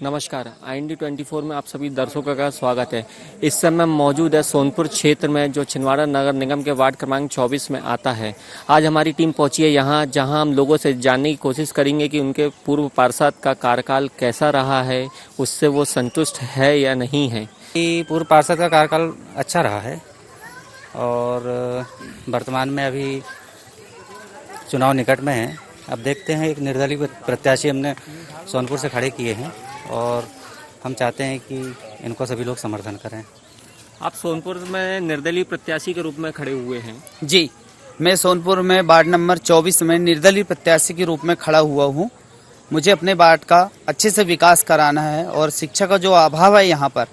नमस्कार, IND24 में आप सभी दर्शकों का स्वागत है। इस समय मौजूद है सोनपुर क्षेत्र में, जो छिंदवाड़ा नगर निगम के वार्ड क्रमांक 24 में आता है। आज हमारी टीम पहुंची है यहाँ, जहां हम लोगों से जानने की कोशिश करेंगे कि उनके पूर्व पार्षद का कार्यकाल कैसा रहा है, उससे वो संतुष्ट है या नहीं है। पूर्व पार्षद का कार्यकाल अच्छा रहा है और वर्तमान में अभी चुनाव निकट में है। अब देखते हैं, एक निर्दलीय प्रत्याशी हमने सोनपुर से खड़े किए हैं और हम चाहते हैं कि इनको सभी लोग समर्थन करें। आप सोनपुर में निर्दलीय प्रत्याशी के रूप में खड़े हुए हैं। जी, मैं सोनपुर में वार्ड नंबर 24 में निर्दलीय प्रत्याशी के रूप में खड़ा हुआ हूँ। मुझे अपने वार्ड का अच्छे से विकास कराना है और शिक्षा का जो अभाव है यहाँ पर,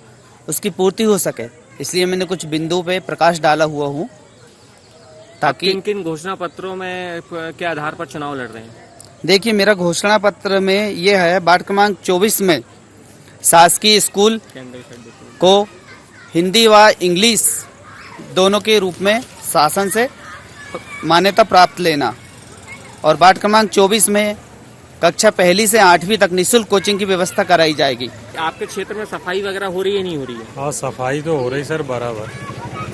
उसकी पूर्ति हो सके, इसलिए मैंने कुछ बिंदु पे प्रकाश डाला हुआ हूँ ताकि किन घोषणा पत्रों में के आधार पर चुनाव लड़ रहे हैं। देखिए, मेरा घोषणा पत्र में ये है, वार्ड क्रमांक 24 में शासकीय स्कूल को हिंदी व इंग्लिश दोनों के रूप में शासन से मान्यता प्राप्त लेना और वार्ड क्रमांक 24 में कक्षा 1 से 8वीं तक निःशुल्क कोचिंग की व्यवस्था कराई जाएगी। आपके क्षेत्र में सफाई वगैरह हो रही है, नहीं हो रही है? हाँ, सफाई तो हो रही सर, बराबर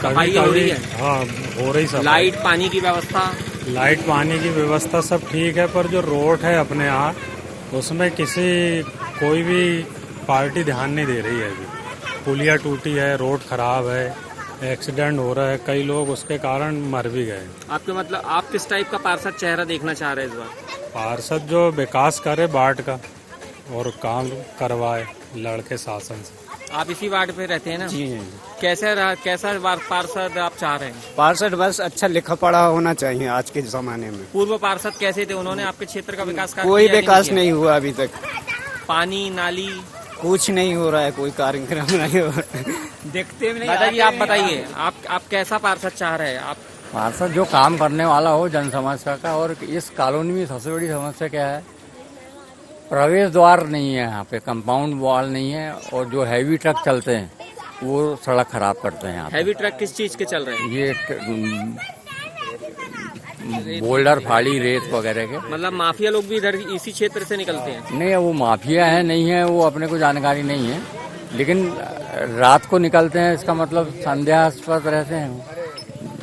सफाई हो रही है। हाँ, हो रही सफाई। लाइट पानी की व्यवस्था, लाइट पानी की व्यवस्था सब ठीक है, पर जो रोड है अपने यहाँ, उसमें कोई भी पार्टी ध्यान नहीं दे रही है। अभी पुलिया टूटी है, रोड खराब है, एक्सीडेंट हो रहा है, कई लोग उसके कारण मर भी गए। आपके मतलब आप किस टाइप का पार्षद चेहरा देखना चाह रहे हैं इस बार? पार्षद जो विकास करे वार्ड का और काम करवाए लड़के शासन से। आप इसी वार्ड पे रहते हैं ना? जी, कैसा पार्षद आप चाह रहे हैं? पार्षद बस अच्छा लिखा पढ़ा होना चाहिए आज के जमाने में। पूर्व पार्षद कैसे थे? उन्होंने आपके क्षेत्र का विकास कोई विकास नहीं हुआ अभी तक। पानी नाली कुछ नहीं हो रहा है, कोई कार्यक्रम नहीं हो रहा। देखते नहीं। बताइए, आप बताइए, आप कैसा पार्षद चाह रहे हैं? आप पार्षद जो काम करने वाला हो जन समस्या का। और इस कॉलोनी में सबसे बड़ी समस्या क्या है, प्रवेश द्वार नहीं है यहाँ पे, कंपाउंड वॉल नहीं है, और जो हैवी ट्रक चलते हैं वो सड़क खराब करते हैं। यहाँ हैवी ट्रक किस चीज के चल रहे हैं? ये बोल्डर फाड़ी रेत वगैरह के। मतलब माफिया लोग भी इधर इसी क्षेत्र से निकलते हैं? नहीं, वो माफिया है नहीं है, वो अपने को जानकारी नहीं है, लेकिन रात को निकलते हैं, इसका मतलब संदेहास्पद रहते हैं।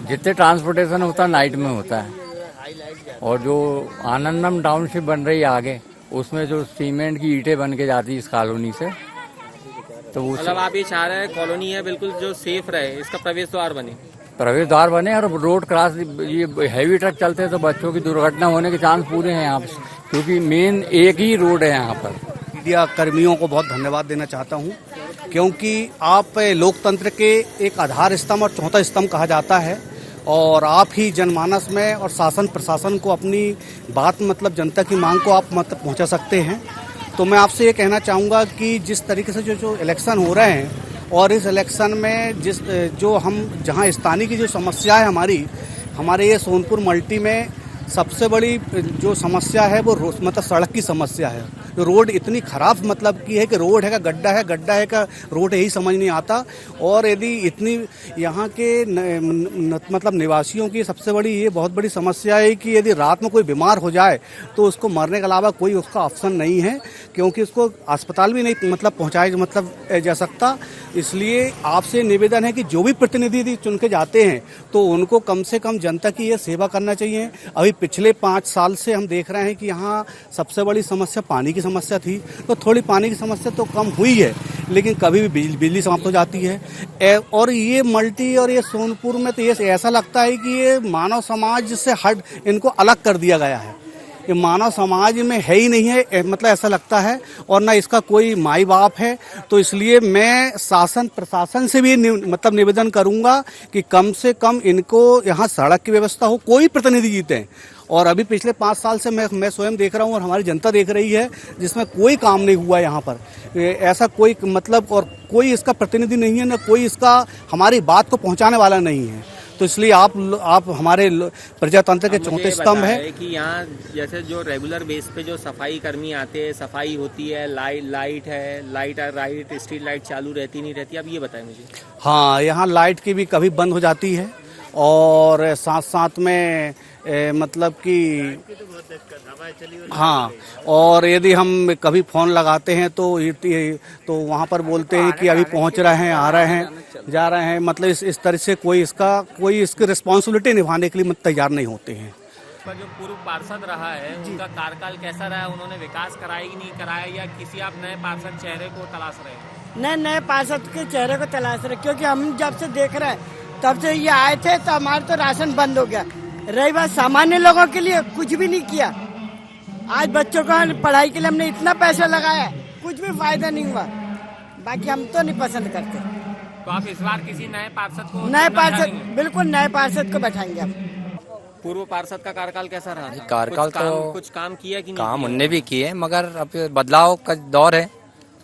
जितने ट्रांसपोर्टेशन होता है नाइट में होता है। और जो आनंदम टाउनशिप बन रही है आगे, उसमें जो सीमेंट की ईंटें बन के जाती है इस कॉलोनी से, तो मतलब आप ये चाह रहे हैं कॉलोनी है बिल्कुल जो सेफ रहे, इसका प्रवेश द्वार बने और रोड क्रॉस। ये हैवी ट्रक चलते हैं तो बच्चों की दुर्घटना होने के चांस पूरे हैं यहाँ पे, क्योंकि मेन एक ही रोड है यहाँ पर। मीडिया कर्मियों को बहुत धन्यवाद देना चाहता हूँ, क्योंकि आप लोकतंत्र के एक आधार स्तंभ और चौथा स्तंभ कहा जाता है, और आप ही जनमानस में और शासन प्रशासन को अपनी बात मतलब जनता की मांग को आप मतलब पहुंचा सकते हैं। तो मैं आपसे ये कहना चाहूँगा कि जिस तरीके से जो इलेक्शन हो रहे हैं, और इस इलेक्शन में जहाँ स्थानीय की जो समस्या है हमारे ये सोनपुर मल्टी में सबसे बड़ी जो समस्या है वो मतलब सड़क की समस्या है। रोड इतनी खराब मतलब की है कि रोड है का गड्ढा है का रोड यही समझ नहीं आता। और यदि इतनी यहाँ के मतलब निवासियों की सबसे बड़ी ये बहुत बड़ी समस्या है कि यदि रात में कोई बीमार हो जाए तो उसको मरने के अलावा कोई उसका ऑप्शन नहीं है, क्योंकि उसको अस्पताल भी नहीं मतलब पहुँचाया जा सकता। इसलिए आपसे निवेदन है कि जो भी प्रतिनिधि चुन के जाते हैं तो उनको कम से कम जनता की ये सेवा करना चाहिए। अभी पिछले 5 साल से हम देख रहे हैं कि यहाँ सबसे बड़ी समस्या पानी की समस्या थी, तो थोड़ी पानी की समस्या तो कम हुई है, लेकिन कभी भी बिजली समाप्त हो जाती है। और ये मल्टी और ये सोनपुर में तो ये ऐसा लगता है कि ये मानव समाज से इनको अलग कर दिया गया है। ये मानव समाज में है ही नहीं है, मतलब ऐसा लगता है, और ना इसका कोई माई बाप है। तो इसलिए मैं शासन प्रशासन से भी मतलब निवेदन करूंगा कि कम से कम इनको यहाँ सड़क की व्यवस्था हो, कोई प्रतिनिधि जीते। और अभी पिछले 5 साल से मैं स्वयं देख रहा हूँ और हमारी जनता देख रही है, जिसमें कोई काम नहीं हुआ यहाँ पर। ऐसा कोई मतलब और कोई इसका प्रतिनिधि नहीं है, ना कोई इसका हमारी बात को पहुँचाने वाला नहीं है। तो इसलिए आप हमारे प्रजातंत्र के चौथे स्तंभ है कि यहाँ जैसे जो रेगुलर बेस पे जो सफाई कर्मी आते हैं, सफाई होती है, लाइट स्ट्रीट लाइट चालू रहती नहीं रहती, अब ये बताएं मुझे। हाँ, यहाँ लाइट की भी कभी बंद हो जाती है और साथ साथ में मतलब कि हाँ, और यदि हम कभी फ़ोन लगाते हैं तो वहाँ पर बोलते हैं कि अभी पहुँच रहे हैं, आ रहे हैं, जा रहे हैं। मतलब इस तरह से कोई इसकी रिस्पॉन्सिबिलिटी निभाने के लिए तैयार नहीं होते हैं। पर जो पूर्व पार्षद रहा है उनका कार्यकाल कैसा रहा है? उन्होंने विकास कराया कि नहीं कराया, या किसी आप नए पार्षद चेहरे को तलाश रहे हैं? नए पार्षद के चेहरे को तलाश रहे, क्योंकि हम जब से देख रहे हैं तब से ये आए थे तो हमारे तो राशन बंद हो गया। रही बात सामान्य लोगों के लिए, कुछ भी नहीं किया। आज बच्चों का पढ़ाई के लिए हमने इतना पैसा लगाया, कुछ भी फायदा नहीं हुआ। बाकी हम तो नहीं पसंद करते। तो आप इस बार किसी नए पार्षद को बिल्कुल नए पार्षद को बैठाएंगे हम। पूर्व पार्षद का कार्यकाल कैसा रहा था? कार्यकाल कुछ काम किया कि नहीं? काम उनने भी किए, मगर अब बदलाव का दौर है,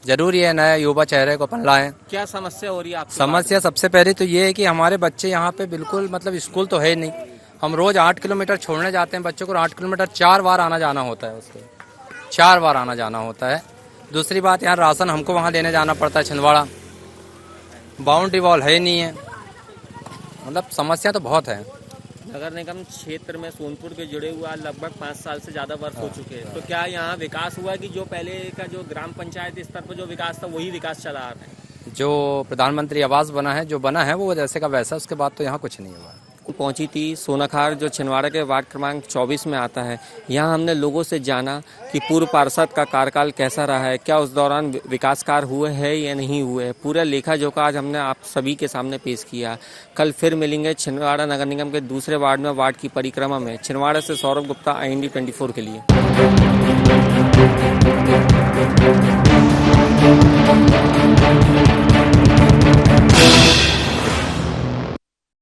जरूरी है नया युवा चेहरे को पनला है। क्या समस्या हो रही है आपकी? समस्या सबसे पहले तो ये है कि हमारे बच्चे यहाँ पे बिल्कुल मतलब स्कूल तो है नहीं। हम रोज 8 किलोमीटर छोड़ने जाते हैं बच्चों को, 8 किलोमीटर 4 बार आना जाना होता है, उसको 4 बार आना जाना होता है। दूसरी बात, यहाँ राशन हमको वहाँ लेने जाना पड़ता है छिंदवाड़ा, बाउंड्री वॉल है नहीं है। मतलब समस्या तो बहुत है। नगर निगम क्षेत्र में सोनपुर के जुड़े हुआ लगभग 5 साल से ज्यादा वर्ष हो चुके हैं, तो क्या यहाँ विकास हुआ कि जो पहले का जो ग्राम पंचायत स्तर पर जो विकास था वही विकास चला आ रहा है? जो प्रधानमंत्री आवास बना है, जो बना है वो जैसे का वैसा, उसके बाद तो यहाँ कुछ नहीं हुआ। पहुंची थी सोनाखार, जो छिंदवाड़ा के वार्ड क्रमांक 24 में आता है। यहाँ हमने लोगों से जाना कि पूर्व पार्षद का कार्यकाल कैसा रहा है, क्या उस दौरान विकास कार्य हुए हैं या नहीं हुए। पूरा लेखा जोखा आज हमने आप सभी के सामने पेश किया। कल फिर मिलेंगे छिंदवाड़ा नगर निगम के दूसरे वार्ड में, वार्ड की परिक्रमा में। छिंदवाड़ा से सौरभ गुप्ता, IND 24 के लिए।